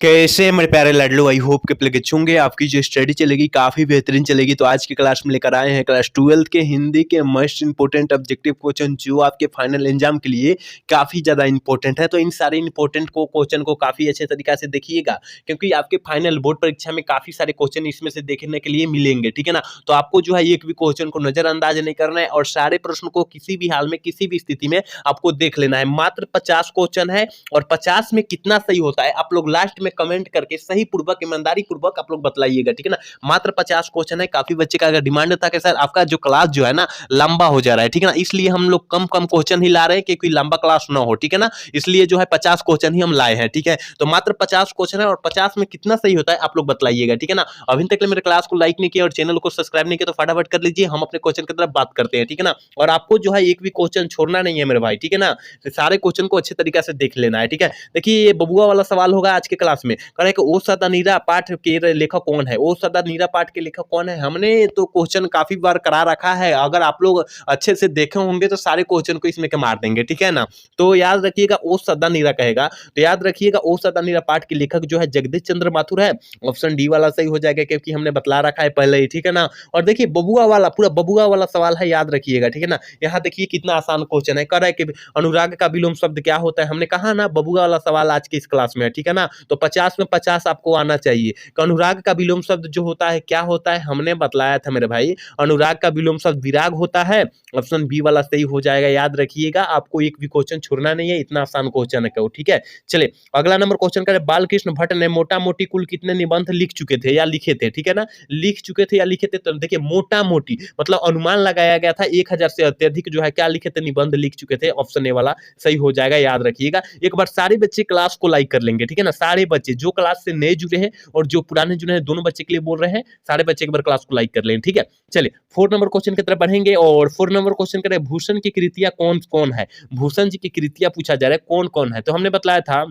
कैसे मेरे प्यारे लाडलो, आई होप के प्ले होंगे। आपकी जो स्टडी चलेगी काफ़ी बेहतरीन चलेगी। तो आज की क्लास में लेकर आए हैं क्लास 12 के हिंदी के मोस्ट इंपॉर्टेंट ऑब्जेक्टिव क्वेश्चन जो आपके फाइनल एग्जाम के लिए काफ़ी ज़्यादा इंपॉर्टेंट है। तो इन सारे इंपॉर्टेंट क्वेश्चन को काफ़ी अच्छे तरीके से देखिएगा, क्योंकि आपके फाइनल बोर्ड परीक्षा में काफ़ी सारे क्वेश्चन इसमें से देखने के लिए मिलेंगे, ठीक है ना। तो आपको जो है एक भी क्वेश्चन को नजरअंदाज नहीं करना है और सारे प्रश्न को किसी भी हाल में किसी भी स्थिति में आपको देख लेना है। मात्र 50 क्वेश्चन है और 50 में कितना सही होता है आप लोग लास्ट में कमेंट करके सही पूर्वक ईमानदारी पूर्वक आप लोग बतलाइएगा, ठीक है ना। मात्र 50 क्वेश्चन है। काफी बच्चे का अगर डिमांड था कि सर आपका जो क्लास जो है ना लंबा हो जा रहा है, ठीक है ना, इसलिए हम लोग कम कम क्वेश्चन ही ला रहे हैं कि कोई लंबा क्लास ना हो, ठीक है ना। इसलिए जो है 50 क्वेश्चन ही हम लाए हैं, ठीक है। तो मात्र 50 क्वेश्चन है और 50 में कितना सही होता है आप लोग बतलाइएगा, ठीक है ना। अभी तक मेरे क्लास को लाइक नहीं किया और चैनल को सब्सक्राइब नहीं किया तो फटाफट कर लीजिए। हम अपने क्वेश्चन की तरफ बात करते हैं, ठीक है ना। और आपको जो है एक भी क्वेश्चन छोड़ना नहीं है मेरे भाई, ठीक है ना। तो सारे क्वेश्चन को अच्छे तरीके से देख लेना है, ठीक है। देखिए ये बबुआ वाला सवाल होगा आज के क्लास में। कह रहे कि ओ सदा नीरा पाठ के लेखक कौन है। ओ सदा नीरा पाठ के लेखक कौन है, हमने तो क्वेश्चन काफी बार करा रखा है। अगर आप लोग अच्छे से देखे होंगे तो सारे क्वेश्चन को इसमें के मार देंगे, ठीक है ना। तो याद रखिएगा ओ सदा नीरा कहेगा तो याद रखिएगा ओ सदा नीरा पाठ के लेखक जो है जगदीश चंद्र माथुर है। ऑप्शन डी वाला सही हो जाएगा क्योंकि हमने बतला रखा है पहले ही, ठीक है ना। और देखिए बबुआ वाला पूरा बबुआ वाला सवाल है, याद रखिएगा, ठीक है ना। यहाँ देखिए कितना आसान क्वेश्चन है। कह रहा है कि अनुराग का विलोम शब्द क्या होता है। हमने कहा ना बबुआ वाला सवाल आज की इस क्लास में है, ठीक है ना। तो 50 में 50 आपको आना चाहिए। अनुराग का विलोम शब्द जो होता है क्या होता है, हमने बतलाया था मेरे भाई। अनुराग का विलोम शब्द विराग होता है। ऑप्शन बी वाला सही हो जाएगा। याद रखिएगा आपको एक भी क्वेश्चन छोड़ना नहीं है, इतना आसान क्वेश्चन है, ठीक है। चलिए अगला नंबर क्वेश्चन करें। बालकृष्ण भट्ट ने मोटा मोटी कुल कितने निबंध लिख चुके थे या लिखे थे, ठीक है ना। लिख चुके थे या लिखे थे, तो देखिए मोटा मोटी मतलब अनुमान लगाया गया था 1000 से अत्यधिक जो है क्या लिखे थे, निबंध लिख चुके थे। ऑप्शन ए वाला सही हो जाएगा। याद रखिएगा एक बार सारे बच्चे क्लास को लाइक कर लेंगे, ठीक है ना। सारे बच्चे जो क्लास से नए जुड़े हैं और जो पुराने जुड़े हैं दोनों बच्चे के लिए बोल रहे हैं, सारे बच्चे एक बार क्लास को लाइक कर लें, ठीक है। चलिए 4 नंबर क्वेश्चन की तरफ बढ़ेंगे और 4 नंबर क्वेश्चन करें। भूषण की कृतियां कौन कौन है। भूषण जी की कृतियां पूछा जा रहा है कौन कौन है। तो हमने बतलाया था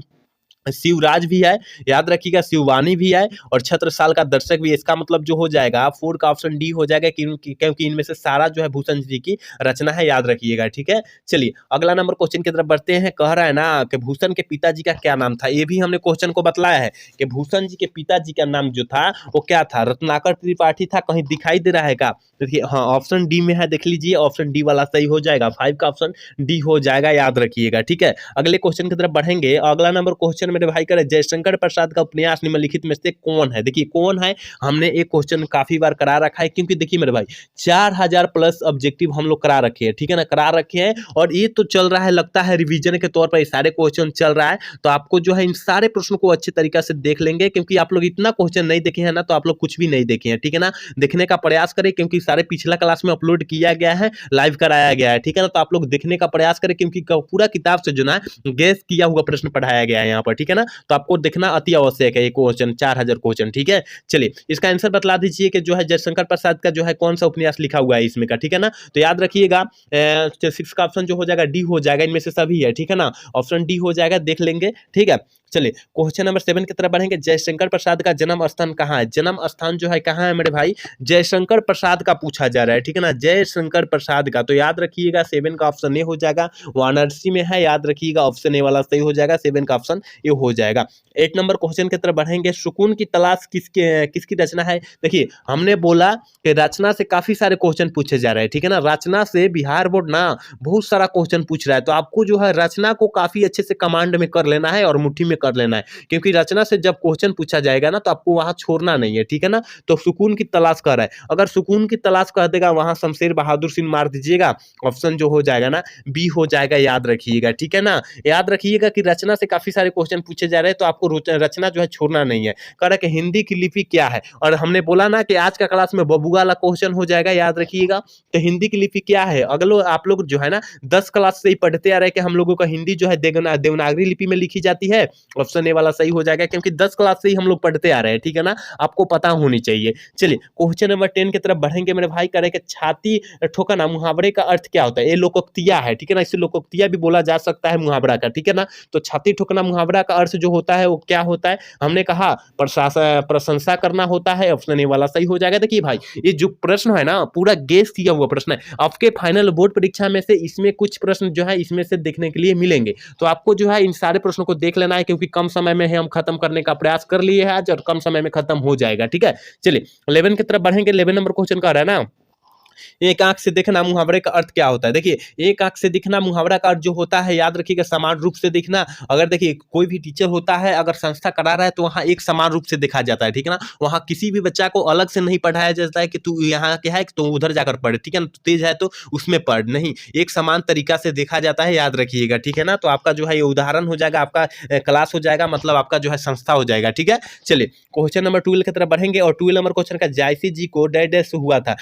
शिवराज भी है, याद रखिएगा शिववाणी भी है और छत्रसाल का दर्शक भी है। इसका मतलब जो हो जाएगा 4 का ऑप्शन डी हो जाएगा क्योंकि इनमें से सारा जो है भूषण जी की रचना है, याद रखिएगा, ठीक है। चलिए अगला नंबर क्वेश्चन की तरफ बढ़ते हैं। कह रहा है ना कि भूषण के पिताजी का क्या नाम था। ये भी हमने क्वेश्चन को बतलाया है कि भूषण जी के पिताजी का नाम जो था वो क्या था, रत्नाकर त्रिपाठी था। कहीं दिखाई दे रहा है क्या, देखिए हाँ ऑप्शन डी में है, देख लीजिए ऑप्शन डी वाला सही हो जाएगा। 5 का ऑप्शन डी हो जाएगा, याद रखिएगा, ठीक है। अगले क्वेश्चन की तरफ बढ़ेंगे। अगला नंबर क्वेश्चन मेरे भाई करे जयशंकर प्रसाद का उपन्यास निम्नलिखित में से कौन है। देखिए कौन है, हमने एक क्वेश्चन काफी बार करा रखा है, क्योंकि देखिए मेरे भाई 4000 प्लस ऑब्जेक्टिव हम लोग करा रखे हैं, ठीक है ना, करा रखे हैं। और ये तो चल रहा है, लगता है रिवीजन के तौर पर ये सारे क्वेश्चन चल रहा है। तो आपको जो है इन सारे प्रश्नों को अच्छे तरीके से देख लेंगे, क्योंकि आप लोग इतना क्वेश्चन नहीं देखे हैं ना तो आप लोग कुछ भी नहीं देखे हैं, ठीक है ना। देखने का प्रयास करें क्योंकि सारे पिछला क्लास में अपलोड किया गया है, लाइव कराया गया है, ठीक है ना। तो आप लोग देखने का प्रयास करें क्योंकि पूरा किताब से जो ना गेस किया हुआ प्रश्न पढ़ाया गया है यहाँ पर, ठीक है ना। तो आपको देखना अति आवश्यक है ये क्वेश्चन, 4000 क्वेश्चन, ठीक है। चलिए इसका आंसर बतला दीजिए कि जो है जयशंकर प्रसाद का जो है कौन सा उपन्यास लिखा हुआ है इसमें का, ठीक है ना। तो याद रखिएगा 6 का ऑप्शन जो हो जाएगा डी हो जाएगा, इनमें से सभी है, ठीक है ना। ऑप्शन डी हो जाएगा, देख लेंगे, ठीक है। चलिए क्वेश्चन नंबर 7 की तरफ बढ़ेंगे। जयशंकर प्रसाद का जन्म स्थान कहाँ है। जन्म स्थान जो है कहाँ है मेरे भाई, जयशंकर प्रसाद का पूछा जा रहा है, ठीक है ना, जयशंकर प्रसाद का। तो याद रखिएगा 7 का ऑप्शन ए हो जाएगा, वाराणसी में है, याद रखिएगा ऑप्शन ए वाला सही हो जाएगा, 7 का ऑप्शन ए हो जाएगा। 8 नंबर क्वेश्चन की तरफ बढ़ेंगे। सुकून की तलाश किसकी रचना है। देखिए हमने बोला कि रचना से काफी सारे क्वेश्चन पूछे जा रहे हैं, ठीक है ना। रचना से बिहार बोर्ड ना बहुत सारा क्वेश्चन पूछ रहा है, तो आपको जो है रचना को काफी अच्छे से कमांड में कर लेना है और मुट्ठी में कर लेना है, क्योंकि रचना से जब क्वेश्चन पूछा जाएगा ना तो आपको वहां छोड़ना नहीं है, ठीक है ना। तो सुकून की तलाश कर रहा है, अगर सुकून की तलाश कर देगा वहां शमशेर बहादुर सिंह मार दीजिएगा, ऑप्शन जो हो जाएगा ना बी हो जाएगा, याद रखिएगा, ठीक है ना। याद रखिएगा कि रचना से काफी सारे क्वेश्चन पूछे जा रहे हैं, तो आपको रचना जो है छोड़ना नहीं है। कह रहा है कि हिंदी की लिपि क्या है, और हमने बोला ना कि आज का क्लास में बबुआ वाला क्वेश्चन हो जाएगा, याद रखिएगा। तो हिंदी की लिपि क्या है, अगलो आप लोग जो है ना 10 क्लास से ही पढ़ते आ रहे हैं कि हम लोगों का हिंदी जो है देवनागरी लिपि में लिखी जाती है। ऑप्शन ए वाला सही हो जाएगा, क्योंकि 10 क्लास से ही हम लोग पढ़ते आ रहे हैं, ठीक है ना, आपको पता होनी चाहिए। चलिए क्वेश्चन नंबर 10 की तरफ बढ़ेंगे मेरे भाई। कह रहे कि छाती ठोकना मुहावरे का अर्थ क्या होता है। ये लोकोक्तिया है, ठीक है ना, इसे लोकोक्तिया भी बोला जा सकता है मुहावरा का, ठीक है ना। तो छाती ठोकना मुहावरा का अर्थ जो होता है वो क्या होता है, हमने कहा प्रशंसा करना होता है, ऑप्शन ए वाला सही हो जाएगा। देखिए भाई ये जो प्रश्न है ना पूरा गेस किया हुआ प्रश्न है, आपके फाइनल बोर्ड परीक्षा में से इसमें कुछ प्रश्न जो है इसमें से देखने के लिए मिलेंगे, तो आपको जो है इन सारे प्रश्नों को देख लेना है, क्योंकि कम समय में हम खत्म करने का प्रयास कर लिए हैं आज और कम समय में खत्म हो जाएगा, ठीक है। चलिए 11 की तरफ बढ़ेंगे। 11 नंबर क्वेश्चन का रहा है ना, एक आंख से देखना मुहावरे का अर्थ क्या होता है। देखिए एक आंख से दिखना मुहावरा का अर्थ जो होता है याद रखिएगा समान रूप से दिखना। अगर देखिए कोई भी टीचर होता है अगर संस्था करा रहा है तो वहाँ एक समान रूप से देखा जाता है, ठीक है ना। वहाँ किसी भी बच्चा को अलग से नहीं पढ़ाया जाता है कि तू यहाँ क्या है कि तू उधर जाकर पढ़, ठीक है ना, तेज है तो उसमें पढ़, नहीं, एक समान तरीका से देखा जाता है, याद रखिएगा, ठीक है ना। तो आपका जो है ये उदाहरण हो जाएगा, आपका क्लास हो जाएगा, मतलब आपका जो है संस्था हो जाएगा, ठीक है। चलिए क्वेश्चन नंबर 12 की तरफ बढ़ेंगे और 12 नंबर क्वेश्चन का जायसी जी को डैश हुआ था।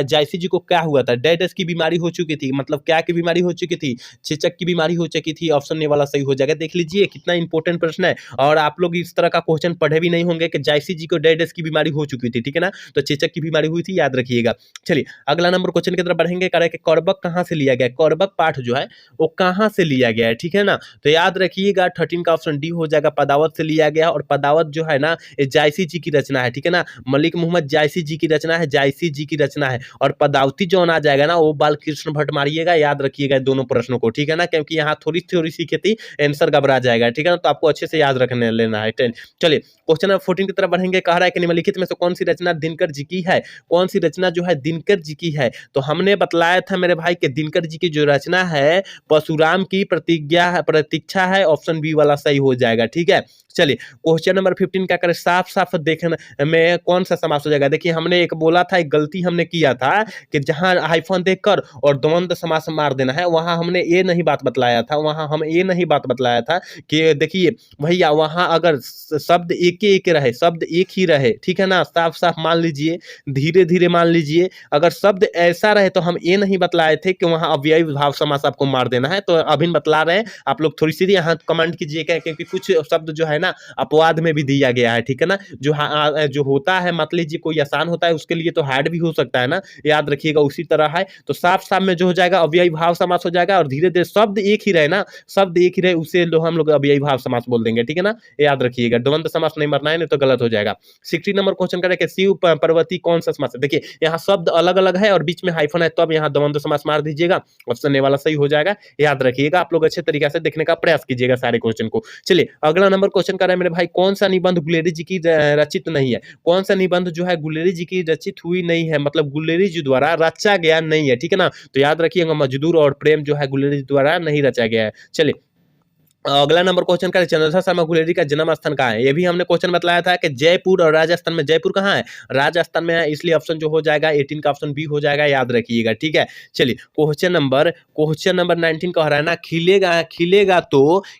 जायसी जी को क्या हुआ था, डायबिटीज की बीमारी हो चुकी थी, मतलब क्या की बीमारी हो चुकी थी, चेचक की बीमारी हो चुकी थी, ऑप्शन ए वाला सही हो जाएगा। देख लीजिए कितना इंपॉर्टेंट प्रश्न है और आप लोग इस तरह का क्वेश्चन पढ़े भी नहीं होंगे कि जायसी जी को डायबिटीज की बीमारी हो चुकी थी, ठीक है ना, तो चेचक की बीमारी हुई थी, याद रखिएगा। चलिए अगला नंबर क्वेश्चन की तरफ बढ़ेंगे, कह रहे कि कौरबक कहाँ से लिया गया, कौरबक पाठ जो है वो कहाँ से लिया गया है, ठीक है ना, तो याद रखिएगा 13 का ऑप्शन डी हो जाएगा, पदावत से लिया गया। और पदावत जो है ना ये जायसी जी की रचना है, ठीक है ना, मलिक मोहम्मद जायसी जी की रचना है, जायसी जी की रचना है। और पदावती जो आ जाएगा ना वो बालकृष्ण भट्ट मारिएगा, याद रखिएगा दोनों प्रश्नों को, ठीक है ना, क्योंकि यहाँ थोड़ी थ्योरी सीखी थी, आंसर घबरा जाएगा, ठीक है ना, तो आपको अच्छे से याद रखने लेना है। चलिए क्वेश्चन नंबर 14 की तरफ बढ़ेंगे, कह रहा है कि निम्नलिखित में से कौन सी रचना दिनकर जी की है, कौन सी रचना जो है दिनकर जी की है। तो हमने बतलाया था मेरे भाई कि दिनकर जी की जो रचना है परशुराम की प्रतीक्षा है, ऑप्शन बी वाला सही हो जाएगा, ठीक है। चलिए क्वेश्चन नंबर 15 क्या करें, साफ साफ देखने में कौन सा समास हो जाएगा। देखिए हमने एक बोला था, एक गलती हमने किया था कि जहां हाइफन देखकर और द्वंद्व समास मार देना है, वहां हमने ये नहीं बात बतलाया था, वहां हम ये नहीं बात बतलाया था कि देखिए भैया वहां अगर शब्द एक रहे, शब्द एक ही रहे, ठीक है ना, साफ साफ मान लीजिए, धीरे धीरे मान लीजिए, अगर शब्द ऐसा रहे तो हम ये नहीं बतलाए थे कि वहां अव्ययी भाव समास आपको मार देना है। तो अभी बतला रहे हैं, आप लोग थोड़ी सी यहाँ कमेंट कीजिएगा, क्योंकि कुछ शब्द जो है ना अपवाद में भी दिया गया है, ठीक है ना, जो होता है मान लीजिए कोई आसान होता है उसके लिए तो हार्ड भी हो सकता है ना, याद रखिएगा उसी तरह है। तो साफ साफ में जो हो जाएगा अव्ययी भाव समास हो जाएगा, और धीरे धीरे शब्द एक ही रहे ना, शब्द एक ही रहे उसे हम लोग अव्ययी भाव समास बोल देंगे, ठीक है ना, याद रखिएगा, द्वंद्व समास नहीं मरना है, नहीं तो गलत हो जाएगा। 60 नंबर क्वेश्चन करें, शिव पर्वती कौन सा समास है। देखिए यहाँ शब्द अलग अलग है और बीच में हाइफन है, तो अब यहाँ द्वंद्व समास मार दीजिएगा, ऑप्शन ए वाला सही हो जाएगा, याद रखिएगा। आप लोग अच्छे तरीके से देखने का प्रयास कीजिएगा सारे क्वेश्चन को। चलिए अगला नंबर क्वेश्चन कर रहे हैं मेरे भाई, कौन सा निबंध गुलेरी जी की रचित नहीं है, कौन सा निबंध जो है गुलेरी जी की रचित हुई नहीं है, मतलब गुलेरी जी द्वारा रचा गया नहीं है, ठीक है ना, तो याद रखिएगा मजदूर और प्रेम जो है गुलेरी जी द्वारा नहीं रचा गया है। चलिए अगला नंबर क्वेश्चन का, चंद्रशेखर शर्मा गुलेरी का जन्म स्थान कहाँ है। ये भी हमने क्वेश्चन बताया था कि जयपुर और राजस्थान में, जयपुर कहाँ है, राजस्थान में है, इसलिए ऑप्शन जो हो जाएगा 18 का ऑप्शन बी हो जाएगा, याद रखिएगा, ठीक है। चलिए क्वेश्चन नंबर 19 का हो रहा है ना,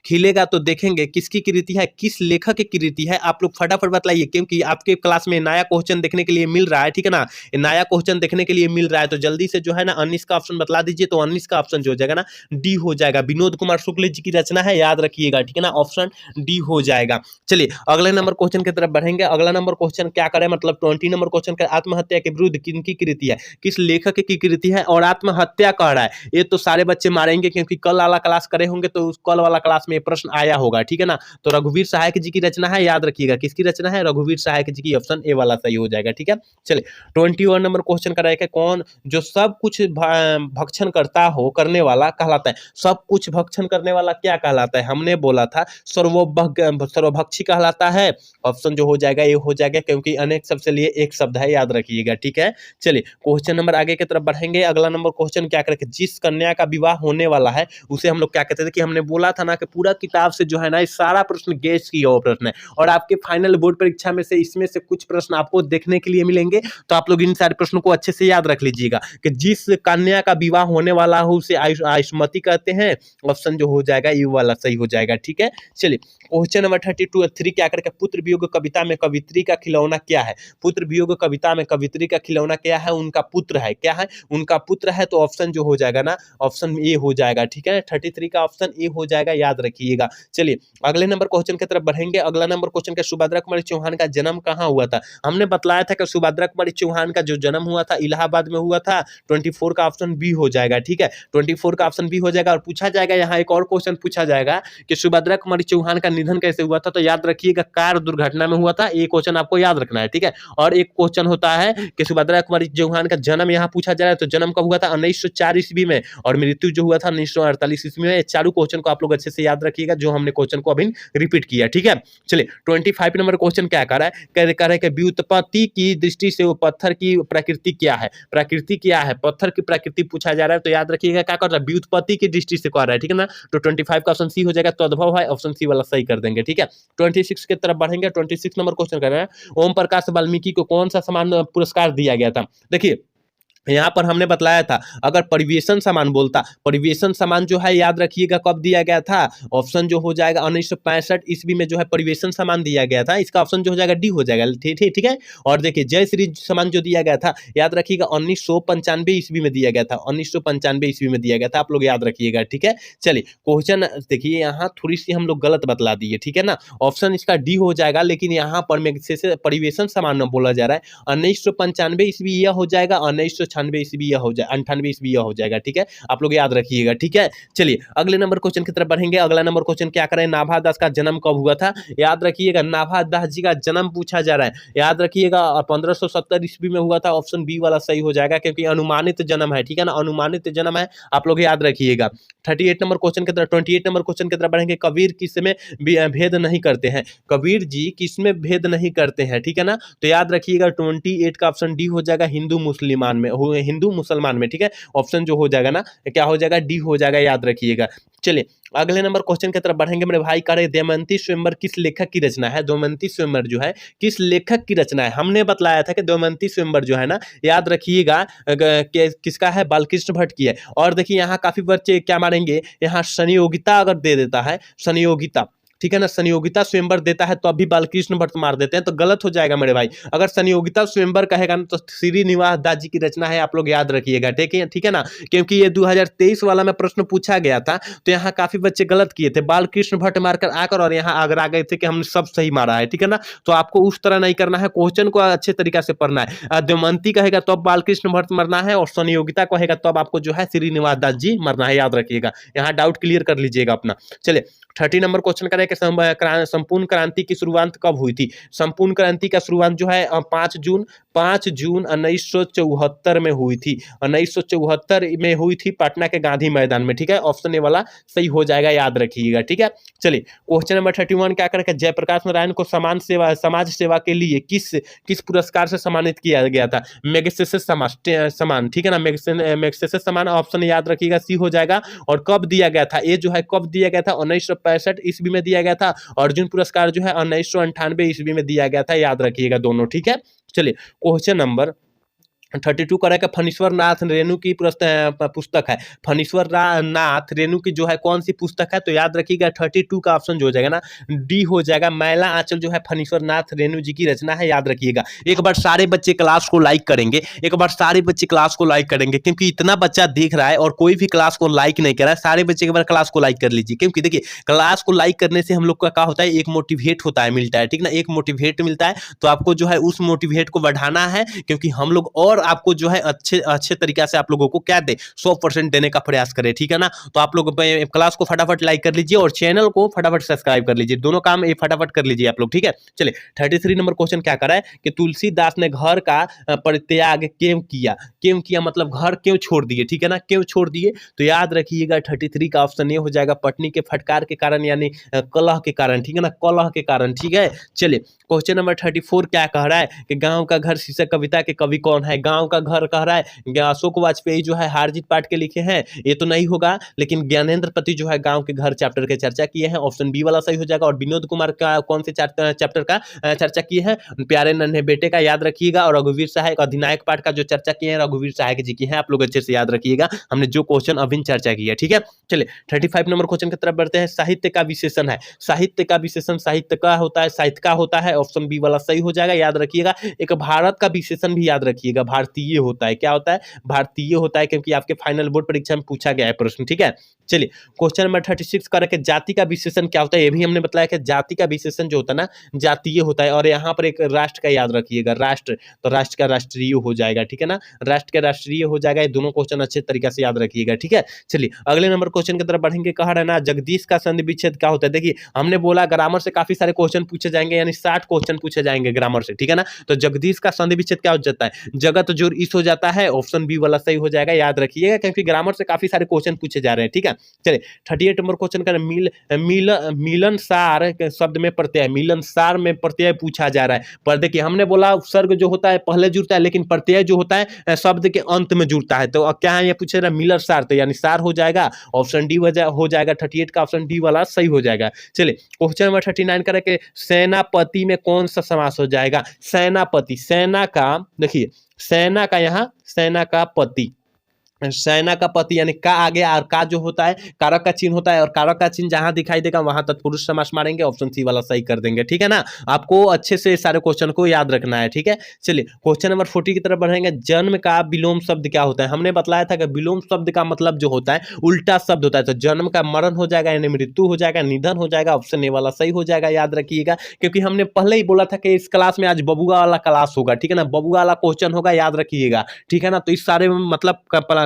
खिलेगा तो देखेंगे किसकी कृति है, किस लेखक की कृति है, आप लोग फटाफट बतलाइए, क्योंकि आपके क्लास में नया क्वेश्चन देखने के लिए मिल रहा है, ठीक है ना, नया क्वेश्चन देखने के लिए मिल रहा है, तो जल्दी से जो है ना 19 का ऑप्शन बतला दीजिए। तो 19 का ऑप्शन जो हो जाएगा ना डी हो जाएगा, विनोद कुमार शुक्ल जी की रचना है, याद रखिएगा, ठीक है ना, ऑप्शन डी हो जाएगा। चलिए अगले नंबर क्वेश्चन की तरफ बढ़ेंगे। अगला नंबर क्वेश्चन क्या करें, मतलब 20 नंबर क्वेश्चन का, आत्महत्या के विरुद्ध किनकी कृति है, किस लेखक की कृति है, और आत्महत्या कह रहा है, ये तो सारे बच्चे मारेंगे क्योंकि कल वाला क्लास करे होंगे, तो उस कल वाला क्लास में प्रश्न आया होगा, ठीक है ना, तो रघुवीर सहायक जी की रचना है, याद रखिएगा किसकी रचना है, रघुवीर सहायक जी की, ऑप्शन ए वाला सही हो जाएगा, ठीक है। चलिए 21 नंबर क्वेश्चन का है, कौन जो सब कुछ भक्षण करता हो करने वाला कहलाता है, सब कुछ भक्षण करने वाला क्या कहलाता है, हमने बोला था सर्वभक्षी कहलाता है, ऑप्शन जो हो जाएगा ये हो जाएगा, क्योंकि अनेक शब्द से लिए एक शब्द है, याद रखिएगा, ठीक है। चलिए क्वेश्चन नंबर आगे की तरफ बढ़ेंगे। अगला नंबर क्वेश्चन क्या करें, जिस कन्या का विवाह होने वाला है उसे हम लोग क्या कहते थे, कि हमने बोला था ना कि पूरा किताब से जो है ना ये सारा प्रश्न गेस किया हुआ प्रश्न है, और आपके फाइनल बोर्ड परीक्षा में से इसमें से कुछ प्रश्न आपको देखने के लिए मिलेंगे, तो आप लोग इन सारे प्रश्नों को अच्छे से याद रख लीजिएगा कि जिस कन्या का विवाह होने वाला हो उसे आयुष्मती कहते हैं, ऑप्शन जो हो जाएगा ये वाला सही हो जाएगा, ठीक है। चलिए क्वेश्चन नंबर 32 क्या करके, पुत्र वियोग कविता में कवित्री का खिलौना क्या है, पुत्र वियोग कविता में कवित्री का खिलौना क्या है, उनका पुत्र है, क्या है, उनका पुत्र है, तो ऑप्शन जो हो जाएगा ना ऑप्शन ए हो जाएगा, ठीक है, 33 का ऑप्शन ए हो जाएगा, याद रखिएगा। चलिए अगले नंबर क्वेश्चन की तरफ बढ़ेंगे। अगला नंबर क्वेश्चन का, सुभद्रा कुमारी चौहान का जन्म कहाँ हुआ था, हमने बतलाया था कि सुभद्रा कुमारी चौहान का जो जन्म हुआ था इलाहाबाद में हुआ था, 24 का ऑप्शन बी हो जाएगा, ठीक है, 24 का ऑप्शन बी हो जाएगा। और पूछा जाएगा यहाँ एक और क्वेश्चन पूछा जाएगा कि सुभद्रा कुमारी चौहान का निधन कैसे हुआ था, तो याद रखिएगा कार दुर्घटना में हुआ था। ये क्वेश्चन आपको याद रखना है, ठीक है। और एक क्वेश्चन होता है कि सुभद्रा कुमारी चौहान का जन्म यहाँ पूछा जा रहा है, तो जन्म कब हुआ था, 1904 ईस्वी में, और मृत्यु जो हुआ था 1948 ईस्वी में। चारों क्वेश्चन को आप लोग अच्छे से याद रखिएगा, जो हमने क्वेश्चन को अभी रिपीट किया, ठीक है। चलिए 25 नंबर क्वेश्चन क्या कर रहा है, कह रहा है कि व्युत्पत्ति की दृष्टि से वो पत्थर की प्रकृति क्या है, प्रकृति क्या है, पत्थर की प्रकृति पूछा जा रहा है, तो याद रखिएगा क्या कर रहा है, व्युत्पत्ति की दृष्टि से कर रहा है, ठीक है ना। तो 25 का ऑप्शन सी हो जाएगा, तद्भव है, ऑप्शन सी वाला सही कर देंगे, ठीक है। 26 की तरफ बढ़ेंगे। 26 नंबर क्वेश्चन कर रहे हैं, ओम प्रकाश वाल्मीकि को कौन सा सम्मान पुरस्कार दिया गया था। देखिए यहाँ पर हमने बतलाया था, अगर परिवेशन सामान बोलता, परिवेशन सामान जो है याद रखिएगा कब दिया गया था, ऑप्शन जो हो जाएगा 1965 ईस्वी में जो है परिवेशन सामान दिया गया था। इसका ऑप्शन जो हो जाएगा डी हो जाएगा, ठीक है। और देखिए जय श्री सामान जो दिया गया था, याद रखिएगा 1995 ईस्वी में दिया गया था, 1995 ईस्वी में दिया गया था, आप लोग याद रखिएगा, ठीक है। चलिए क्वेश्चन देखिए, यहाँ थोड़ी सी हम लोग गलत बतला दिए, ठीक है ना। ऑप्शन इसका डी हो जाएगा, लेकिन यहाँ पर परिवेशन सामान बोला जा रहा है, 1995 ईस्वी यह हो जाएगा, 1996 ईस्वी यह हो जाएगा, 98 ईस्वी यह हो जाएगा, ठीक है। आप लोग याद रखिएगा, ठीक है। चलिए अगले नंबर क्वेश्चन की तरफ बढ़ेंगे। अगला नंबर क्वेश्चन क्या करें, नाभा दास का जन्म कब हुआ था। याद रखिएगा नाभा दास जी का जन्म पूछा जा रहा है, याद रखिएगा 1570 ईस्वी में हुआ था। ऑप्शन बी वाला सही हो जाएगा, क्योंकि अनुमानित जन्म है, ठीक है ना, अनुमानित जन्म है, आप लोग याद रखिएगा। 28 नंबर क्वेश्चन की तरफ 28 नंबर क्वेश्चन की तरफ बढ़ेंगे। कबीर किसमें भेद नहीं करते हैं, कबीर जी किसमें भेद नहीं करते हैं, ठीक है ना। तो याद रखिएगा 28 का ऑप्शन डी हो जाएगा, हिंदू मुसलमान में, हिंदू मुसलमान में, ठीक है। ऑप्शन जो हो जाएगा ना क्या हो जाएगा, डी हो जाएगा, याद रखिएगा। चलिए अगले नंबर क्वेश्चन की तरफ बढ़ेंगे मेरे भाई। करे दमयंती स्वयंवर किस लेखक की रचना है, दमयंती स्वयंवर जो है किस लेखक की रचना है। हमने बतलाया था कि दमयंती स्वयंवर जो है ना, याद रखिएगा किसका है, बालकृष्ण भट्ट की है। और देखिए यहाँ काफी बच्चे क्या मारेंगे, यहाँ संयोगिता अगर दे देता है, संयोगिता, ठीक है ना, संयोगिता स्वयंवर देता है तो अभी बालकृष्ण भट्ट मार देते हैं, तो गलत हो जाएगा मेरे भाई। अगर संयोगिता स्वयंवर कहेगा ना तो श्रीनिवास दास जी की रचना है, आप लोग याद रखिएगा, ठीक है ना। क्योंकि ये 2023 वाला में प्रश्न पूछा गया था, तो यहाँ काफी बच्चे गलत किए थे, बालकृष्ण भट्ट मारकर आकर और यहाँ आगरा गए थे कि हमने सब सही मारा है, ठीक है ना। तो आपको उस तरह नहीं करना है, क्वेश्चन को अच्छे तरीके से पढ़ना है। दमयंती कहेगा तो बालकृष्ण भट्ट मरना है, और संयोगिता कहेगा तो आपको जो है श्रीनिवास दास जी मरना है, याद रखिएगा। यहाँ डाउट क्लियर कर लीजिएगा अपना। चलिए 30 नंबर क्वेश्चन करें कि संपूर्ण क्रांति की शुरुआत कब हुई थी। संपूर्ण क्रांति का शुरुआत जो है 5 जून 1974 में हुई थी, 1974 में हुई थी पटना के गांधी मैदान में, ठीक है। ऑप्शन ए वाला सही हो जाएगा, याद रखिएगा, ठीक है। चलिए क्वेश्चन नंबर 31 क्या करें, जयप्रकाश नारायण को समाज सेवा के लिए किस पुरस्कार से सम्मानित किया गया था। मैग्सेसे सम्मान, ठीक है ना, मैग्सेसे सम्मान, ऑप्शन याद रखिएगा सी हो जाएगा। और कब दिया गया था, ये जो है कब दिया गया था, 1965 ईस्वी में दिया गया था। अर्जुन पुरस्कार जो है 1998 ईस्वी में दिया गया था, याद रखिएगा दोनों, ठीक है। चलिए क्वेश्चन नंबर 32 करें कि फणीश्वर नाथ रेणु की पुस्तक है, फणीश्वर नाथ रेणु की जो है कौन सी पुस्तक है, तो याद रखिएगा 32 का ऑप्शन जो हो जाएगा ना डी हो जाएगा। मैला आंचल जो है फणीश्वर नाथ रेणु जी की रचना है, याद रखिएगा। एक बार सारे बच्चे क्लास को लाइक करेंगे, एक बार सारे बच्चे क्लास को लाइक करेंगे, क्योंकि इतना बच्चा देख रहा है और कोई भी क्लास को लाइक नहीं कर रहा है। सारे बच्चे एक बार क्लास को लाइक कर लीजिए, क्योंकि देखिए क्लास को लाइक करने से हम लोग का क्या होता है, एक मोटिवेट होता है, मिलता है, ठीक ना, एक मोटिवेट मिलता है। तो आपको जो है उस मोटिवेट को बढ़ाना है, क्योंकि हम लोग और आपको जो है अच्छे तरीके से आप लोगों को क्या दे 100% देने का प्रयास करें, ठीक है ना। तो आप लोग क्लास को फटाफट लाइक कर लीजिए और चैनल को फटाफट सब्सक्राइब कर लीजिए, दोनों काम ये फटाफट कर लीजिए आप लोग, ठीक है। चलिए 33 नंबर क्वेश्चन क्या कर रहा है कि तुलसीदास ने घर का परित्याग क्यों किया, मतलब घर क्यों छोड़ दिए, ठीक है ना, क्यों छोड़ दिए। तो याद रखिएगा 33 का ऑप्शन ये हो जाएगा, पत्नी के फटकार के कारण, यानी कलह के कारण, ठीक है ना, कलह के कारण, ठीक है। चलिए क्वेश्चन नंबर 34 क्या कह रहा है कि गांव का घर शीर्षक कविता के कवि कौन है। गांव का घर कह रहा है अशोक वाजपेयी जो है हार जीत पाठ के लिखे हैं, ये तो नहीं होगा, लेकिन ज्ञानेंद्र पति जो है गांव के घर चैप्टर के चर्चा किए हैं, ऑप्शन बी वाला सही हो जाएगा। और विनोद कुमार का कौन से चैप्टर का चर्चा किए हैं, प्यारे नन्हे बेटे का, याद रखिएगा। और रघुवीर सहायक अधिनायक पाठ का जो चर्चा किए हैं रघुवीर सहायक जी की हैं, आप लोग अच्छे से याद रखिएगा, हमने जो क्वेश्चन अभी चर्चा किया, ठीक है। चलिए 35 नंबर क्वेश्चन की तरफ बढ़ते हैं। साहित्य का विशेषण है, साहित्य का विशेषण साहित्य का होता है, साहित्य का होता है, ऑप्शन बी वाला सही हो जाएगा, याद रखिएगा। एक भारत का विशेषण भी याद रखिएगा, भारत भारतीय होता है। क्या होता है? भारतीय होता है, क्योंकि आपके फाइनल बोर्ड परीक्षा में पूछा गया है प्रश्न। ठीक है, चलिए क्वेश्चन नंबर 36 कर के जाति का विशेषण क्या होता है, ये भी हमने बताया कि जाति का विशेषण जो होता है ना जातीय होता है। और यहाँ पर एक राष्ट्र का याद रखिएगा, राष्ट्र, तो राष्ट्र का राष्ट्रीय हो जाएगा। ठीक है ना, राष्ट्र का राष्ट्रीय हो जाएगा। ये दोनों क्वेश्चन अच्छे तरीके से याद रखिएगा। ठीक है, चलिए अगले नंबर क्वेश्चन की तरफ बढ़ेंगे। कहा रहा ना जगदीश का संधि विच्छेद क्या होता है। देखिए हमने बोला ग्रामर से काफी सारे क्वेश्चन पूछे जाएंगे, यानी 60 क्वेश्चन पूछे जाएंगे ग्रामर से। ठीक है ना, तो जगदीश का संधि विच्छेद क्या हो जाता है, जगत जोड़ इस हो जाता है। ऑप्शन बी वाला सही हो जाएगा, याद रखिएगा, क्योंकि ग्रामर से काफी सारे क्वेश्चन पूछे जा रहे हैं। ठीक है, चलिए 38 नंबर क्वेश्चन का मिलनसार शब्द में प्रत्यय, मिलनसार में प्रत्यय पूछा जा रहा है। पर देखिए हमने बोला उपसर्ग जो होता है पहले जुड़ता है, लेकिन प्रत्यय जो होता है शब्द के अंत में जुड़ता है। तो क्या है ये पूछे रहा मिलनसार, तो यानी सार हो जाएगा। ऑप्शन डी हो जाएगा 38 का, ऑप्शन डी वाला सही हो जाएगा। चलिए क्वेश्चन नंबर 39 करें कि सेनापति में कौन सा समास हो जाएगा। सेनापति, सेना का, देखिए सेना का, यहाँ सेना का पति, सेना का पति यानी का आगे और का जो होता है कारक का चिन्ह होता है, और कारक का चिन्ह जहां दिखाई देगा वहां तत्पुरुष समास मारेंगे। ऑप्शन सी वाला सही कर देंगे। ठीक है ना, आपको अच्छे से सारे क्वेश्चन को याद रखना है। ठीक है, चलिए क्वेश्चन नंबर 40 की तरफ बढ़ेंगे। जन्म का विलोम शब्द क्या होता है। हमने बताया था कि विलोम शब्द का मतलब जो होता है उल्टा शब्द होता है। तो जन्म का मरण हो जाएगा, यानी मृत्यु हो जाएगा, निधन हो जाएगा। ऑप्शन ए वाला सही हो जाएगा, याद रखिएगा, क्योंकि हमने पहले ही बोला था कि इस क्लास में आज बबुआ वाला क्लास होगा। ठीक है ना, बबुआ वाला क्वेश्चन होगा, याद रखिएगा। ठीक है ना, तो इस सारे मतलब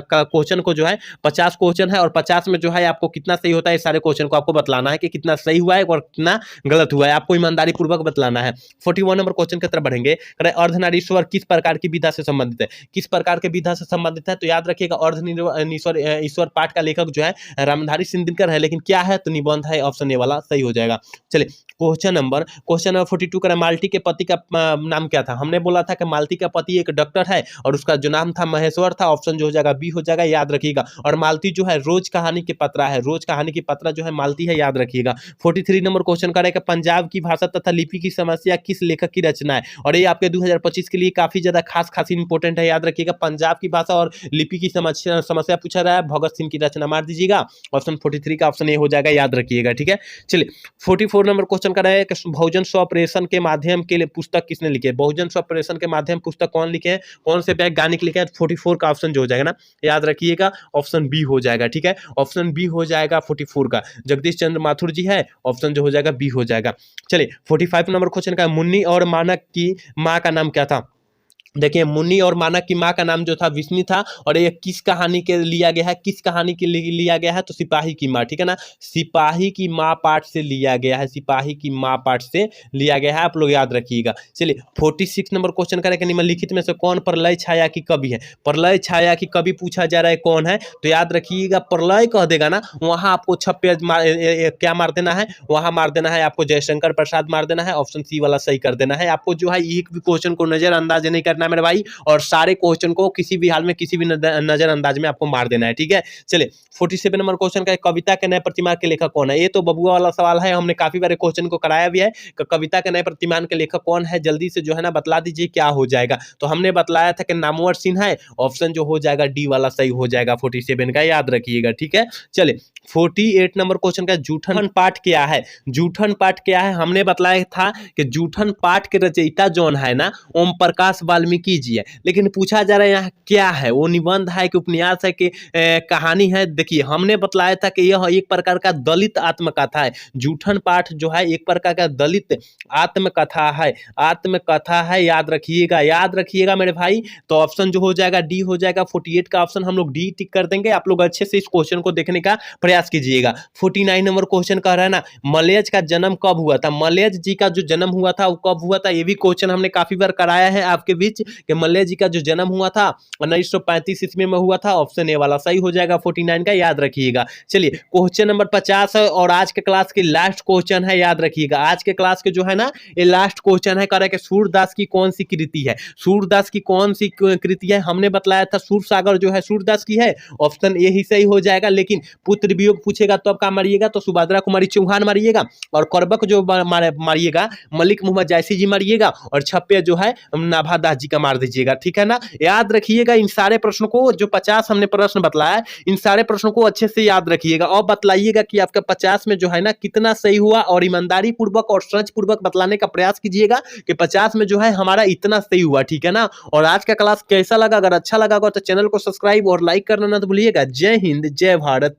क्वेश्चन को जो है 50 क्वेश्चन है, और 50 में जो है आपको कितना सही होता है, सारे क्वेश्चन को आपको बतलाना है कि कितना सही हुआ है और कितना गलत हुआ है, आपको ईमानदारी पूर्वक बतलाना है। 41 नंबर क्वेश्चन की तरफ बढ़ेंगे। अर्धनारीश्वर किस प्रकार की विधा से संबंधित है, किस प्रकार के विधा से संबंधित है। तो याद रखिएगा अर्धनारीश्वर ईश्वर पाठ का लेखक जो है रामधारी सिंह दिनकर है, लेकिन क्या है तो निबंध है। ऑप्शन ए वाला सही हो जाएगा। चलिए क्वेश्चन नंबर 42 का माल्टी के पति का नाम क्या था। हमने बोला था कि मालती का पति एक डॉक्टर है, और उसका जो नाम था महेश्वर था। ऑप्शन जो हो जाएगा बी हो जाएगा, याद रखिएगा। और मालती जो है रोज कहानी की पत्रा है, रोज कहानी की पत्रा जो है मालती है, याद रखिएगा। 43 नंबर क्वेश्चन करेगा पंजाब की भाषा तथा लिपि की समस्या किस लेखक की रचना है। और ये आपके 2025 के लिए काफी ज्यादा खास इंपोर्टेंट है, याद रखिएगा। पंजाब की भाषा और लिपि की समस्या पूछा रहा है, भगत सिंह की रचना मार दीजिएगा। ऑप्शन 43 का ऑप्शन ए हो जाएगा, याद रखिएगा। ठीक है, चलिए 44 नंबर क्वेश्चन का है कि बहुजन स्वप्रेषण के माध्यम के लिए पुस्तक किसने लिखे। बहुजन स्वप्रेषण के माध्यम पुस्तक कौन लिखे हैं, कौन से वैज्ञानिक लिखे हैं। 44 का ऑप्शन जो हो जाएगा ना, याद रखिएगा, ऑप्शन बी हो जाएगा। ठीक है, ऑप्शन बी हो जाएगा 44 का, जगदीश चंद्र माथुर जी है। ऑप्शन जो हो जाएगा बी हो जाएगा। चलिए 45 नंबर क्वेश्चन का मुन्नी और मानक की माँ का नाम क्या था। देखिए मुन्नी और मानक की माँ का नाम जो था विष्णु था, और ये किस कहानी के लिया गया है, किस कहानी के लिए लिया गया है, तो सिपाही की माँ। ठीक है ना, सिपाही की माँ पाठ से लिया गया है, सिपाही की माँ पाठ से लिया गया है, आप लोग याद रखिएगा। चलिए 46 नंबर क्वेश्चन करें कि निम्नलिखित में से कौन प्रलय छाया की कवि है। प्रलय छाया की कवि पूछा जा रहा है कौन है, तो याद रखिएगा प्रलय कह देगा ना, वहां आपको छप्पे क्या मार देना है, वहां मार देना है आपको जयशंकर प्रसाद मार देना है। ऑप्शन सी वाला सही कर देना है। आपको जो है एक भी क्वेश्चन को नजरअंदाज नहीं करना मेरे भाई, और सारे क्वेश्चन को किसी भी हाल में किसी भी नजरअंदाज में आपको मार देना है। ठीक है, चलिए 47 नंबर क्वेश्चन का कविता के नए प्रतिमान के लेखक कौन है। ये तो बबुआ वाला सवाल है, हमने काफी बार क्वेश्चन को कराया भी है कि कविता के नए प्रतिमान के लेखक कौन है, जल्दी से जो है ना बतला दीजिए क्या हो जाएगा। तो हमने बतलाया था कि नामवर सिंह है। ऑप्शन जो हो जाएगा डी वाला सही हो जाएगा 47 का, याद रखिएगा। ठीक है, चलिए 48 नंबर क्वेश्चन का जूठन पाठ क्या है। जूठन पाठ क्या है, हमने बतलाया था कि जूठन पाठ के रचयिता जौन है ना ओम प्रकाश वाल्मीकि जी है, लेकिन पूछा जा रहा है यहाँ क्या है, वो निबंध है कि उपन्यास है कि कहानी है। देखिए हमने बतलाया था कि यह एक प्रकार का दलित आत्मकथा है। जूठन पाठ जो है एक प्रकार का दलित आत्मकथा है, आत्मकथा है, याद रखिएगा, याद रखिएगा मेरे भाई। तो ऑप्शन जो हो जाएगा डी हो जाएगा। 48 का ऑप्शन हम लोग डी टिक कर देंगे। आप लोग अच्छे से इस क्वेश्चन को देखने का प्रयास कीजिएगा। 49 नंबर क्वेश्चन कह रहा है ना मलयज का जन्म कब हुआ था। मलयज जी का जो जन्म हुआ था वो कब हुआ था, ये भी क्वेश्चन हमने काफी बार कराया है आपके बीच कि मलयज जी का जो जन्म हुआ था 1935 ईस्वी में हुआ था। ऑप्शन ए वाला सही हो जाएगा 49 का, याद रखिएगा। चलिए क्वेश्चन नंबर 50 है और आज के क्लास की लास्ट क्वेश्चन है, याद रखिएगा। आज के क्लास के जो है ना ये लास्ट क्वेश्चन है, कह रहा है कि सूरदास की कौन सी कृति है। सूरदास की कौन सी कृति है, हमने बताया था सूरसागर जो है सूरदास की है। ऑप्शन ए ही सही हो जाएगा, लेकिन पुत्र वियोग पूछेगा तो अब क्या मारिएगा, तो सुभद्रा कुमारी चौहान मारिएगा, और करबक जो मारिएगा मलिक मोहम्मद जायसी जी मारिएगा, और छप्पे जो है नाभादास जी बाजी का मार दीजिएगा, ठीक है ना। याद रखिएगा इन सारे प्रश्नों को, जो 50 हमने प्रश्न बतलाया, इन सारे प्रश्नों को अच्छे से याद रखिएगा और बतलाइएगा कि आपका 50 में जो है ना कितना सही हुआ, और ईमानदारी पूर्वक और सच पूर्वक बतलाने का प्रयास कीजिएगा कि 50 में जो है हमारा इतना सही हुआ, ठीक है ना। और आज का क्लास कैसा लगा? अगर अच्छा लगा हो तो चैनल को सब्सक्राइब और लाइक करना ना तो भूलिएगा। जय हिंद, जय भारत।